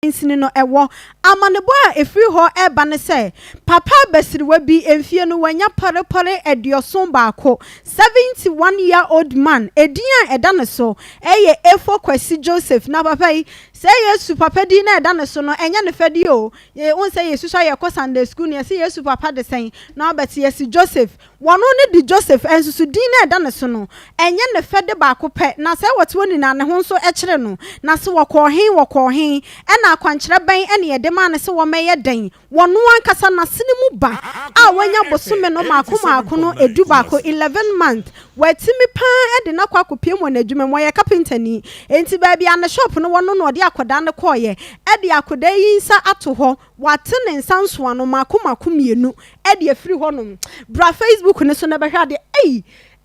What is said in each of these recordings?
nsini no ewo amanebo a efiri ho eba ne se papa besiriwa bi emfie no wanya pare edioson baako 71-year-old man edin a eda ne so eye Efo Kwesi Joseph na papa yi se Yesu papa di na eda ne so no enya ne fedi o won se Yesu so ye ko Sunday school ne se Yesu papa de sen na obeti Yesu Joseph wono ne di Joseph ensusu din na eda ne so no enya ne fedi baako pe na se wote woni na ne ho so ekire no na se wokọ hin ena akwankyere ban ene yede ma ne se wo meye den wono ankasa na sene mu ba a wanya bosome no maako no edu baako 11 months watimi pa ede na kwa kopie mo na adwuma mo ye carpenter ni enti ba bia na shop no wono no de akoda ne koye ede akoda yi nsa ato ho wate ne nsa nso ano maako mienu ede afiri ho no bra Facebook ne so na behwa de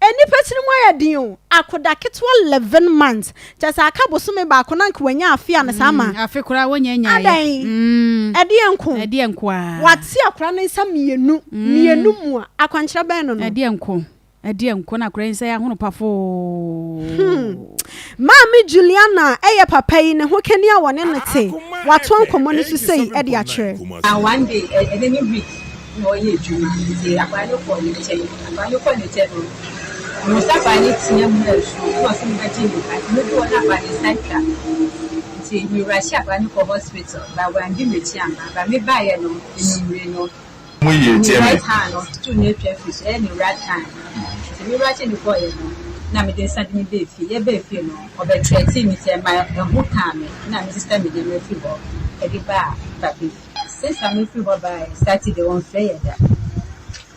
eni petini mo ya din o akoda ketwa 11 months jasa aka bosome ba ko nanka wanya afia ne sama afi kura wonya nya ede enko a wati akora ne nsa mienu mu a akwankyera ben no ede enko na kura nsa ya hono pafo Mami Juliana eye papa yi ne ho kani a wone ne te wato nkomo ne so sei ede a kire one day any week no ye ju di akwalo ko ni che Mustafa ni tinya mu na su ko se mu ji ni ka ni ko na ba ni center ti mi Russia ba ni ko hospital ba wa ndi me ti ama ba me ba ye no ni no mu ye ti right hand no to ne traffic ni right hand ti mi Russia ni ko ye no na me dey send me dey fi ye be fi no obe treat me ti ma ho kan me na me sister me dey me fi bo e di ba bi since I me fi bo by Saturday on fair that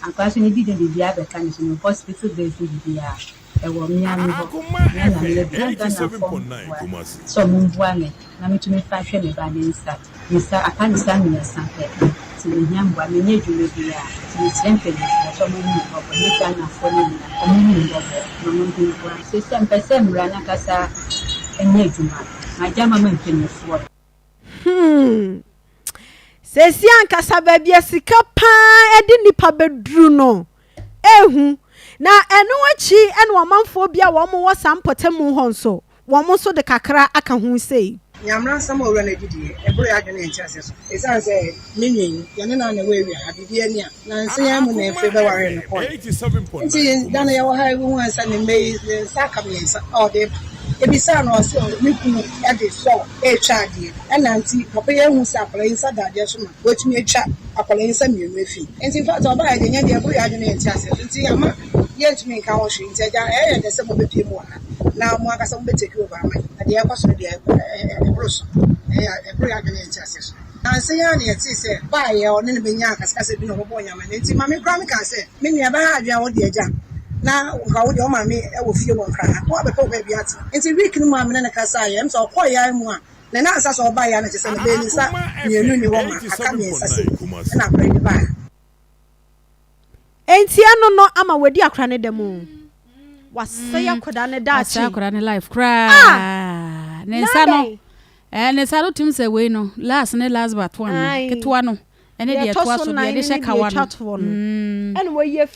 and question ni didn't be able to can in hospital days be e wo mi ami ho na le na so mo bua me na me to me fa hwe me ba ni nsa aka ni sa mi nsa pe ti ni nyamba me nye dwule bi a ti ni trempe ni so mo ni ho ni ka na fo ni na mo ni bo no mo ni bua system person ra na kasa enye dwuma na jama me mpanyefo Sesi ankasa baby asika pa edi nipa bedru no ehu na eno achi eno amanfo bia wo mo wasampotemu ho nso wo mo so de kakra aka hu sei nyamra sam owura na didi eburu adwene enchase so esan se menyin yene na na we wi adidi ani a na nse ya mu na efe be ware no ko 87.9 dana ya wo ha hu ansa ne mei saka miensa o de ebisa no se mi kunu e de so e twa de enanti papa ye hu sa akora insa dade so ma wetumi etwa akora insa mienu efi enti fa to ba ya de nya de eburu adwene enchase so enti ama ye ntumi nka ho hwe enti ja e de se mo bepie mu ana na mo aka se mo beteki over ama ade ya kwaso de ebruso ebru ya gene enchase so na se ya na yeti se ba ye one ne benya akasa bi no bo nyama enti ma me kra me ka se me nua ba ha adwa wo de agya na nka wo de o ma me e wo fie wo nkra wo be ko ba bi ati enti week no ma me na kasa ye em so ko ya mu a na na asa so ba ya na se na be ni sa mienu ni wo ma aka me nsa se na kra ni ba enti ano no ama wadi akra ne demu wasa ya koda ne da chi akra ne life cry ne nsa no ne nsa no tim se we no last but one ketwa no ene de etwa so de she kawa no ene we ye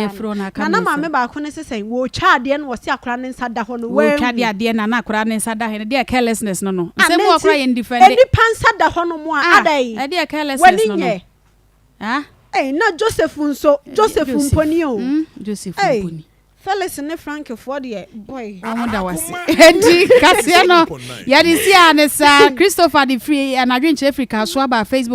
fro na aka na mama ba ko ne sesen wo twa de ne wo se akra ne nsa da ho no we twa de na akra ne nsa da he de carelessness no se mo akra ye defend eni pansa da ho no mo adai e de carelessness no na Joseph Mponi o Joseph Mponi Felix ne Frank for the boy amoda wase edi kase no ya di si anesa Christopher the free and adwenche Africa so aba Facebook